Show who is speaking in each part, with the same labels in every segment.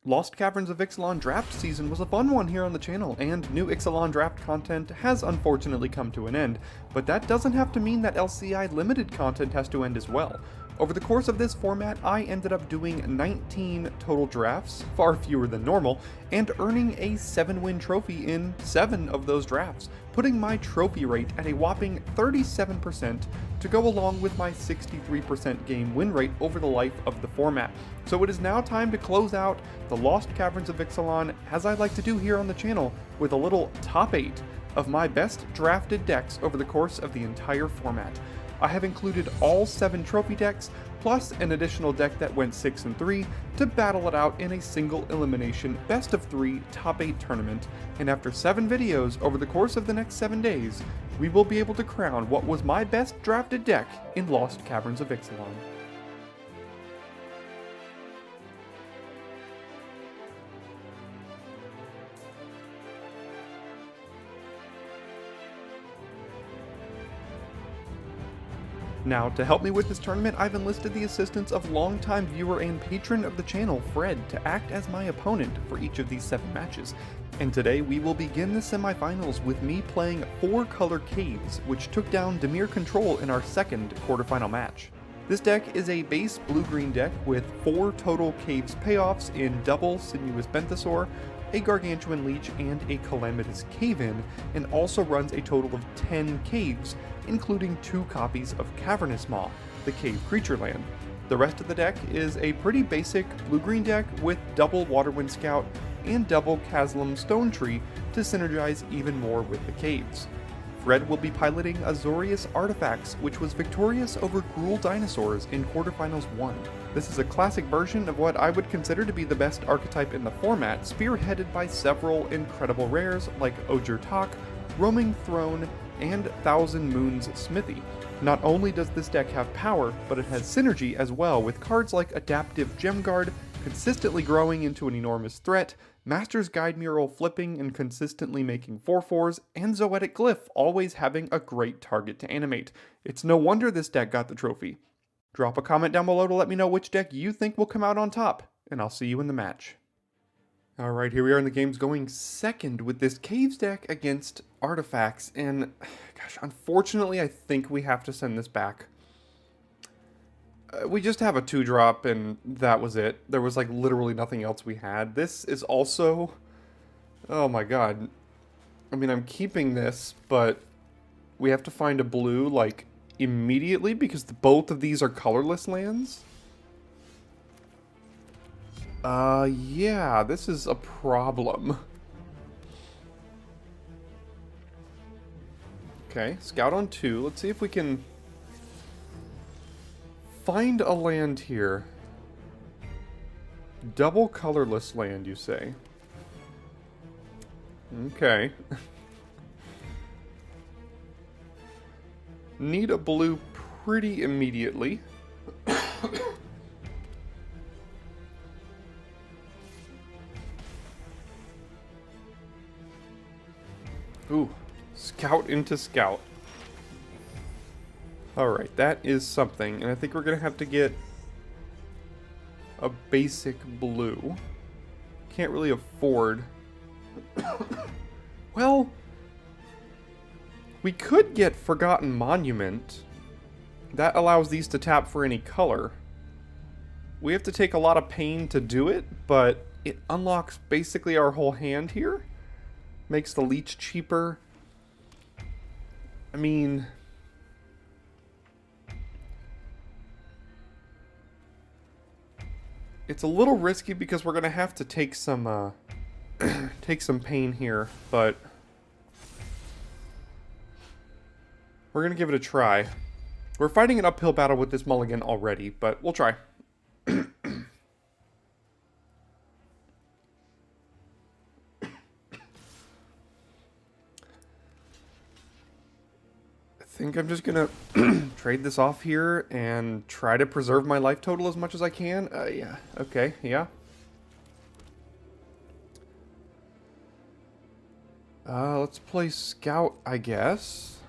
Speaker 1: Lost Caverns of Ixalan draft season was a fun one here on the channel, and new Ixalan draft content has unfortunately come to an end, but that doesn't have to mean that LCI limited content has to end as well. Over the course of this format, I ended up doing 19 total drafts, far fewer than normal, and earning a 7-win trophy in 7 of those drafts, putting my trophy rate at a whopping 37% to go along with my 63% game win rate over the life of the format. So it is now time to close out the Lost Caverns of Ixalan, as I like to do here on the channel, with a little top 8 of my best drafted decks over the course of the entire format. I have included all 7 trophy decks, plus an additional deck that went 6 and 3 to battle it out in a single elimination best of 3 top 8 tournament, and after 7 videos over the course of the next 7 days, we will be able to crown what was my best drafted deck in Lost Caverns of Ixalan. Now, to help me with this tournament, I've enlisted the assistance of longtime viewer and patron of the channel, Fred, to act as my opponent for each of these 7 matches. And today we will begin the semifinals with me playing 4 color Caves, which took down Dimir Control in our second quarterfinal match. This deck is a base blue-green deck with 4 total Caves payoffs in double Sinuous Benthesaur, a Gargantuan Leech, and a Calamitous Cave-In, and also runs a total of 10 caves, including 2 copies of Cavernous Maw, the cave creature land. The rest of the deck is a pretty basic blue-green deck with double Waterwind Scout and double Caslam Stone Tree to synergize even more with the caves. Fred will be piloting Azorius Artifacts, which was victorious over Gruul Dinosaurs in quarterfinals 1. This is a classic version of what I would consider to be the best archetype in the format, spearheaded by several incredible rares like Ojir Tak, Roaming Throne, and Thousand Moons Smithy. Not only does this deck have power, but it has synergy as well, with cards like Adaptive Gemguard consistently growing into an enormous threat, Master's Guide Mural flipping and consistently making 4/4s, and Zoetic Glyph always having a great target to animate. It's no wonder this deck got the trophy. Drop a comment down below to let me know which deck you think will come out on top, and I'll see you in the match. Alright, here we are in the games, going second with this Caves deck against Artifacts, and gosh, unfortunately I think we have to send this back. We just have a 2-drop and that was it. There was like literally nothing else we had. This is also, oh my god. I mean, I'm keeping this, but we have to find a blue like immediately because both of these are colorless lands. Yeah, this is a problem. Okay, scout on 2. Let's see if we can find a land here. Double colorless land, you say? Okay. Need a blue pretty immediately. Ooh, scout into scout. Alright, that is something, and I think we're gonna have to get a basic blue. Can't really afford. Well, we could get Forgotten Monument. That allows these to tap for any color. We have to take a lot of pain to do it, but it unlocks basically our whole hand here. Makes the leech cheaper. I mean, it's a little risky because we're gonna have to take some take some pain here, but we're gonna give it a try. We're fighting an uphill battle with this mulligan already, but we'll try. I think I'm just gonna trade this off here and try to preserve my life total as much as I can. Yeah, okay, yeah. Let's play Scout, I guess.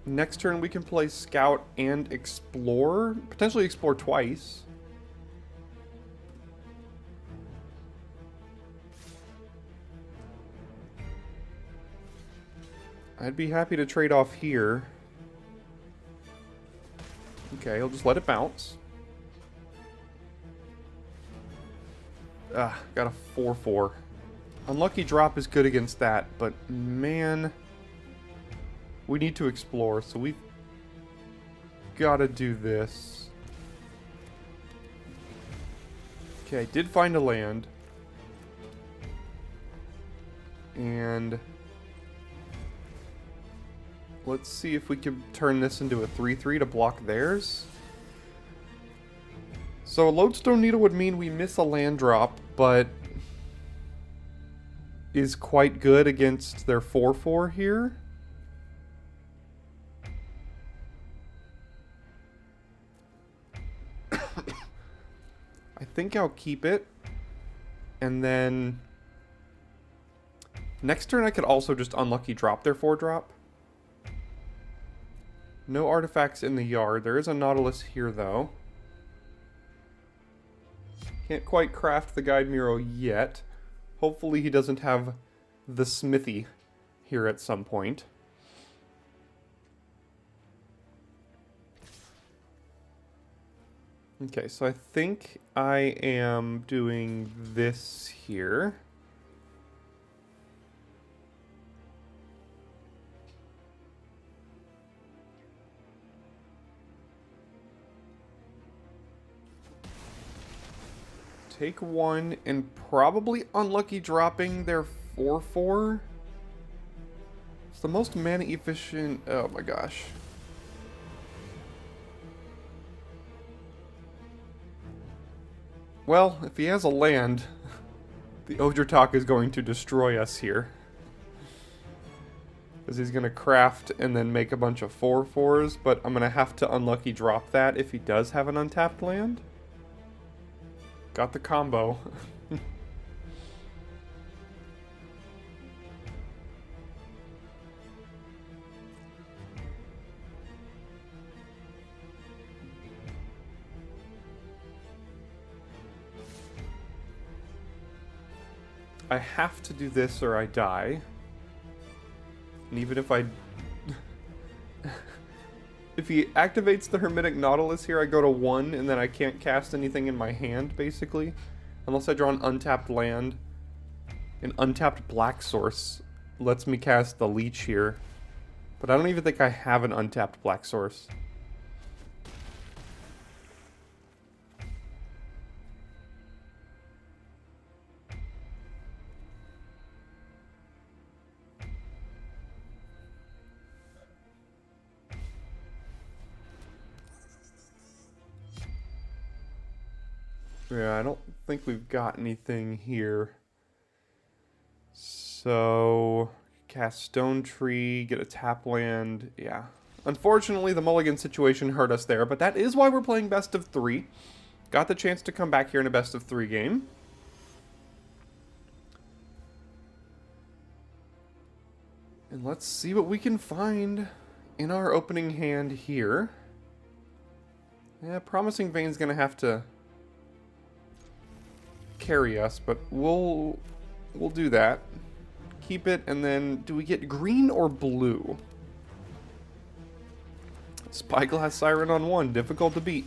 Speaker 1: Next turn we can play Scout and Explore. Potentially Explore twice. I'd be happy to trade off here. Okay, I'll just let it bounce. Got a 4/4. Unlucky drop is good against that, but man, we need to explore, so we've got to do this. Okay, did find a land. And let's see if we can turn this into a 3/3 to block theirs. So a Lodestone Needle would mean we miss a land drop, but is quite good against their 4/4 here. I think I'll keep it. And then next turn I could also just unlucky drop their 4-drop. No artifacts in the yard. There is a Nautilus here though. Can't quite craft the Guide Miro yet. Hopefully he doesn't have the Smithy here at some point. Okay, so I think I am doing this here. Take one and probably unlucky dropping their 4/4. It's the most mana efficient. Oh my gosh. Well, if he has a land, the Ojurtalk is going to destroy us here. Because he's going to craft and then make a bunch of 4/4s, but I'm going to have to unlucky drop that if he does have an untapped land. Got the combo. I have to do this or I die. And even if I... if he activates the Hermetic Nautilus here, I go to 1 and then I can't cast anything in my hand, basically. Unless I draw an untapped land. An untapped black source lets me cast the Leech here. But I don't even think I have an untapped black source. Yeah, I don't think we've got anything here. So, cast Stone Tree, get a tap land. Yeah. Unfortunately, the mulligan situation hurt us there, but that is why we're playing best of 3. Got the chance to come back here in a best of 3 game. And let's see what we can find in our opening hand here. Yeah, Promising Vein's gonna have to carry us, but we'll do that. Keep it, and then do we get green or blue? Spyglass Siren on 1, difficult to beat.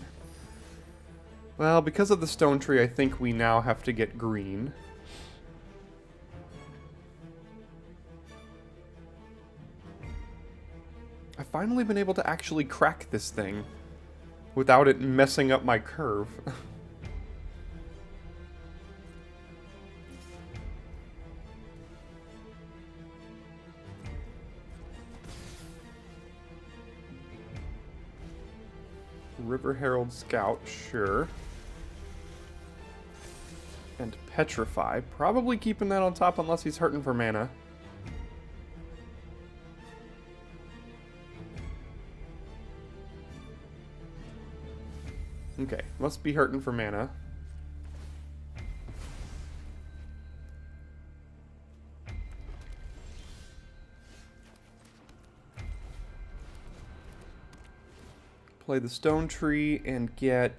Speaker 1: Well, because of the Stone Tree, I think we now have to get green. I've finally been able to actually crack this thing without it messing up my curve. River Herald Scout, sure. And Petrify. Probably keeping that on top unless he's hurting for mana. Okay, must be hurting for mana. play the Stone Tree and get...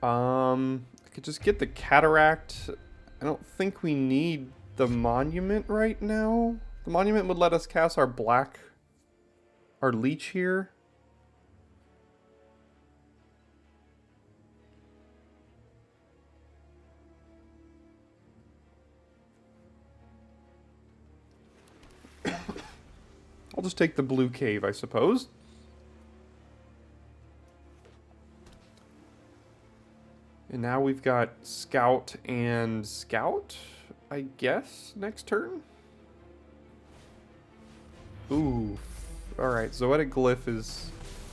Speaker 1: I could just get the Cataract. I don't think we need the Monument right now. The Monument would let us cast our Leech here. I'll just take the blue cave, I suppose. And now we've got Scout and Scout, I guess, next turn? Ooh. Alright, Zoetic Glyph is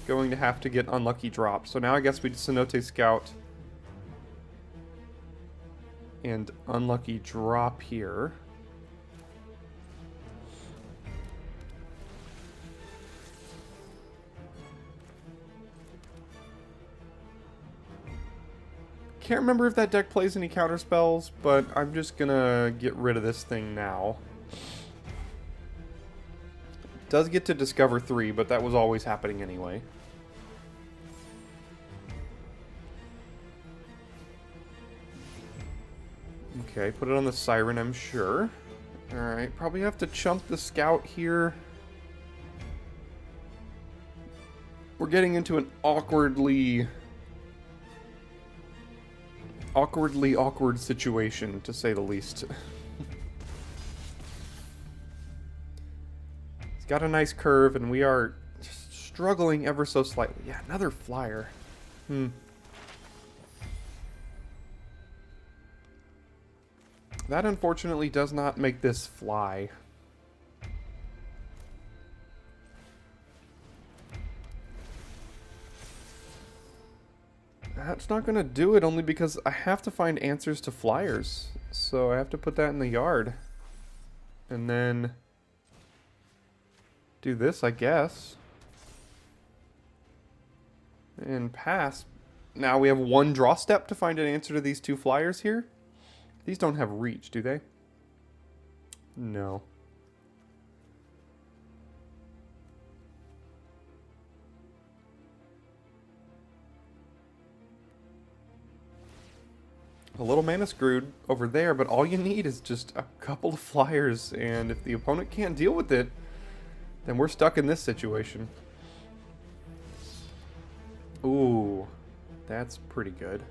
Speaker 1: going to have to get Unlucky Drop. So now I guess we Cenote Scout and Unlucky Drop here. Can't remember if that deck plays any counter spells, but I'm just gonna get rid of this thing now. It does get to discover 3, but that was always happening anyway. Okay, put it on the Siren, I'm sure. Alright, probably have to chump the Scout here. We're getting into an awkward situation, to say the least. It's got a nice curve, and we are just struggling ever so slightly. Yeah, another flyer. That unfortunately does not make this fly. That's not going to do it, only because I have to find answers to flyers. So I have to put that in the yard. And then do this, I guess. And pass. Now we have one draw step to find an answer to these 2 flyers here. These don't have reach, do they? No. A little mana screwed over there, but all you need is just a couple of flyers, and if the opponent can't deal with it, then we're stuck in this situation. Ooh, that's pretty good.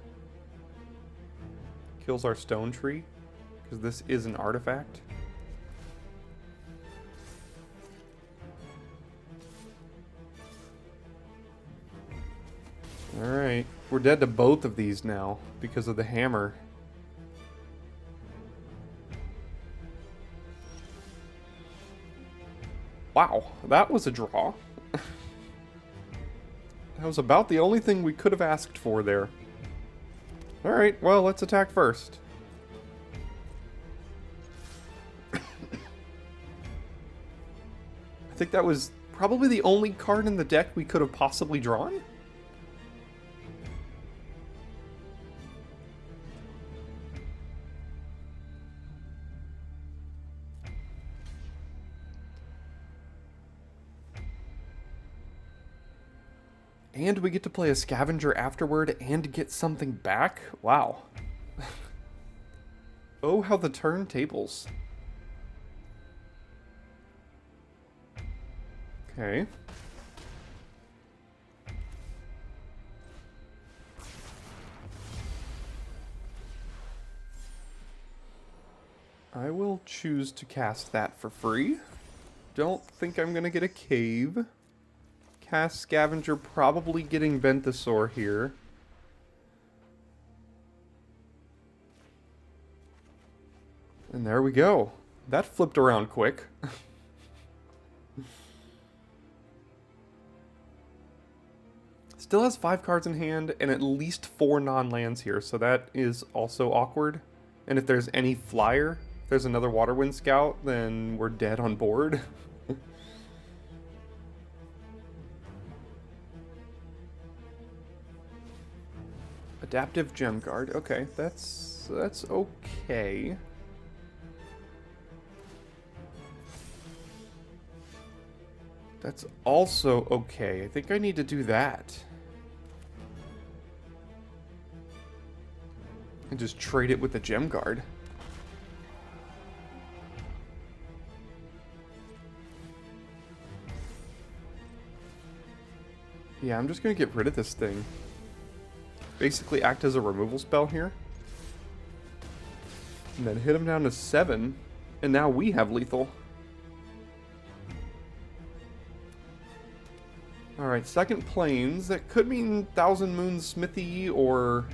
Speaker 1: Kills our Stone Tree, because this is an artifact. Alright, we're dead to both of these now because of the hammer. Wow, that was a draw. That was about the only thing we could have asked for there. Alright, well, let's attack first. I think that was probably the only card in the deck we could have possibly drawn. And we get to play a Scavenger afterward and get something back? Wow. Oh, how the turntables. Okay. I will choose to cast that for free. Don't think I'm gonna get a cave. Cast Scavenger, probably getting Venthasaur here. And there we go. That flipped around quick. Still has 5 cards in hand and at least 4 non-lands here, so that is also awkward. And if there's any flyer, if there's another Waterwind Scout, then we're dead on board. Adaptive Gem Guard. Okay, that's okay. That's also okay. I think I need to do that. And just trade it with the gem guard. Yeah, I'm just gonna get rid of this thing. Basically act as a removal spell here. And then hit him down to 7. And now we have lethal. Alright, second planes. That could mean Thousand Moon Smithy or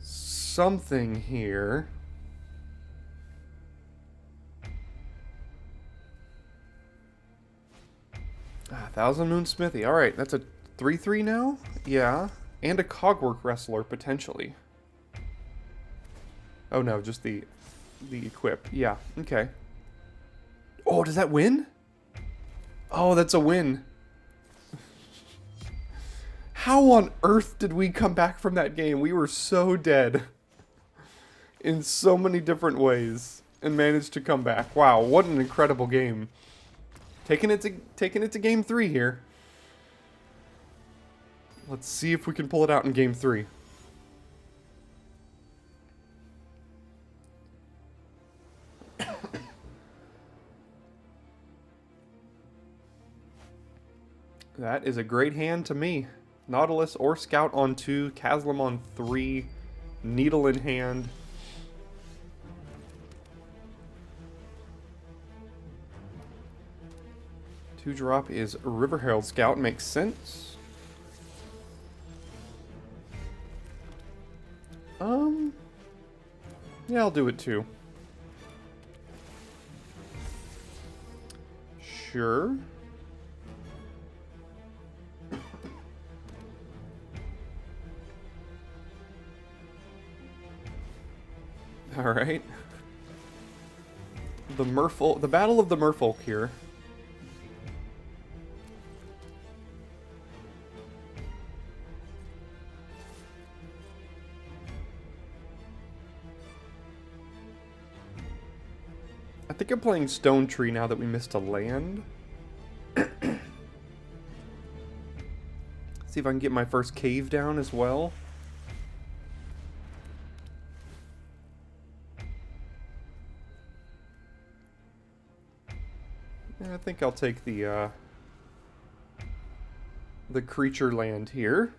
Speaker 1: something here. Thousand Moon Smithy. Alright, that's a 3/3 now? Yeah. And a Cogwork Wrestler, potentially. Oh no, just the equip. Yeah, okay. Oh, does that win? Oh, that's a win. How on earth did we come back from that game? We were so dead. In so many different ways. And managed to come back. Wow, what an incredible game. Taking it to game 3 here. Let's see if we can pull it out in game 3. That is a great hand to me. Nautilus or Scout on 2, Kaslam on 3, Needle in hand. Two drop is River Herald Scout, makes sense. Yeah, I'll do it too. Sure. Alright. The Battle of the Merfolk here. I think I'm playing Stone Tree now that we missed a land. See if I can get my first cave down as well. I think I'll take the creature land here.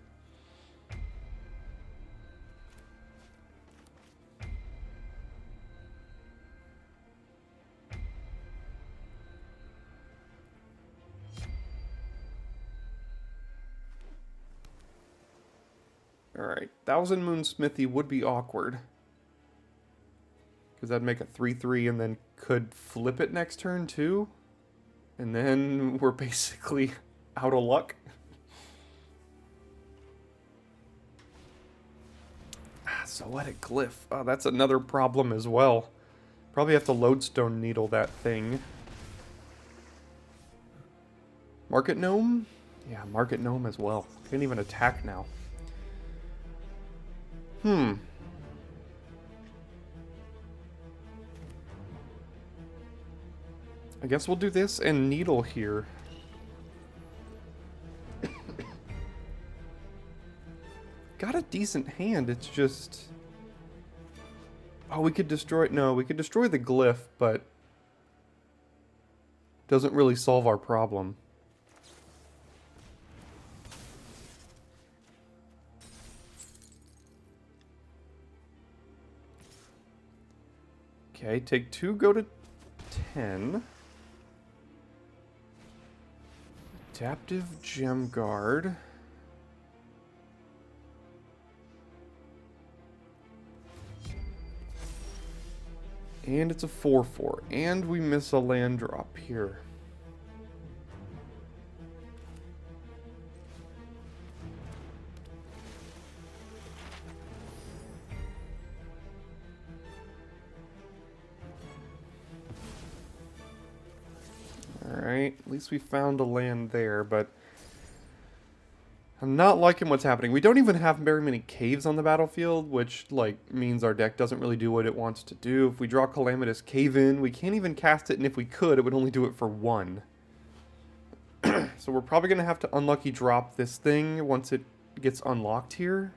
Speaker 1: Alright, Thousand Moon Smithy would be awkward. Because that'd make a 3/3 and then could flip it next turn too. And then we're basically out of luck. Zoetic Glyph. Oh, that's another problem as well. Probably have to Lodestone Needle that thing. Market Gnome? Yeah, Market Gnome as well. Can't even attack now. I guess we'll do this and Needle here. Got a decent hand, it's just... Oh, we could destroy... No, we could destroy the glyph, but... Doesn't really solve our problem. Okay, take 2, go to 10. Adaptive Gem Guard. And it's a 4/4. And we miss a land drop here. Alright, at least we found a land there, but... I'm not liking what's happening. We don't even have very many caves on the battlefield, which, like, means our deck doesn't really do what it wants to do. If we draw Calamitous Cave in, we can't even cast it, and if we could, it would only do it for 1. So we're probably going to have to unlucky drop this thing once it gets unlocked here.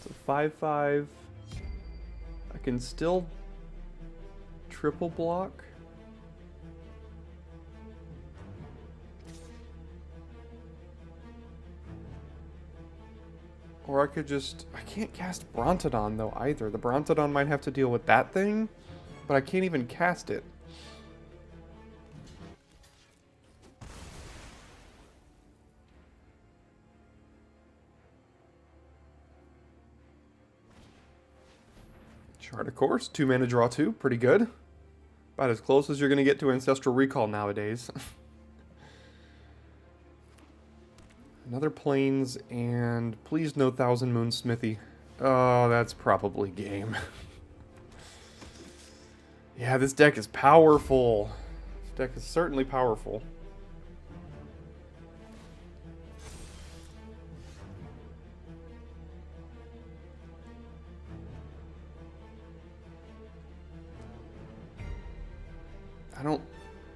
Speaker 1: So 5/5. I can still triple block. Or I could just... I can't cast Brontodon, though, either. The Brontodon might have to deal with that thing, but I can't even cast it. Chart of Course, 2 mana, draw 2, pretty good. About as close as you're going to get to Ancestral Recall nowadays. Another Plains, and please no Thousand Moon Smithy. Oh, that's probably game. Yeah, this deck is powerful. This deck is certainly powerful. I don't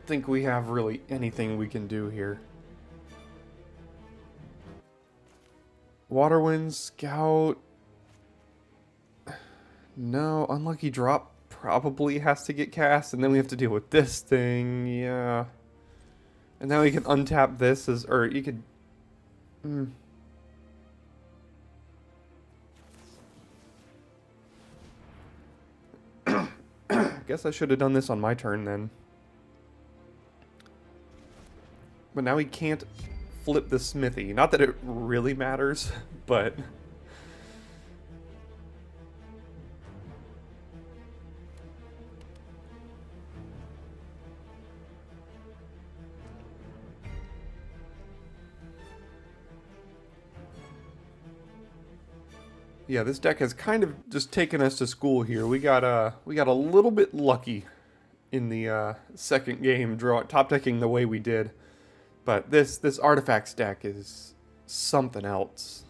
Speaker 1: think we have really anything we can do here. Waterwind, Scout. No, Unlucky Drop probably has to get cast, and then we have to deal with this thing. Yeah. And now we can untap this as, or you could... Guess I should have done this on my turn then. But now he can't flip the Smithy. Not that it really matters, but... Yeah, this deck has kind of just taken us to school here. We got a little bit lucky in the second game, top decking the way we did. But this Artifacts deck is something else.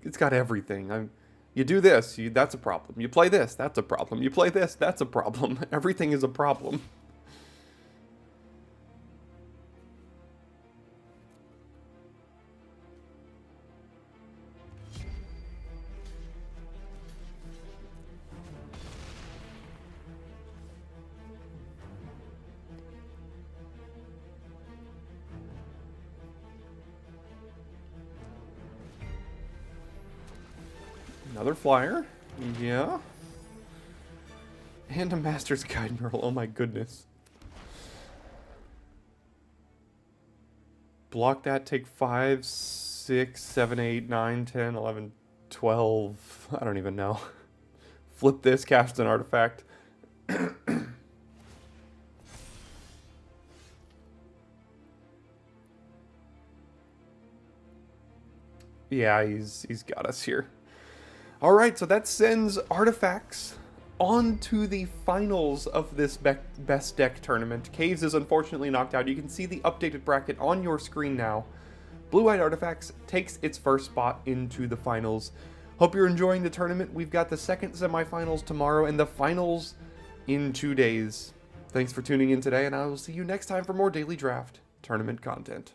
Speaker 1: It's got everything. You do this, that's a problem. You play this, that's a problem. You play this, that's a problem. Everything is a problem. Another flyer. Yeah. And a Master's Guide Mural. Oh my goodness. Block that, take 5, 6, 7, 8, 9, 10, 11, 12. I don't even know. Flip this, cast an artifact. Yeah, he's got us here. Alright, so that sends Artifacts on to the finals of this best deck tournament. Caves is unfortunately knocked out. You can see the updated bracket on your screen now. Blue-Eyed Artifacts takes its first spot into the finals. Hope you're enjoying the tournament. We've got the second semifinals tomorrow and the finals in 2 days. Thanks for tuning in today, and I will see you next time for more Daily Draft tournament content.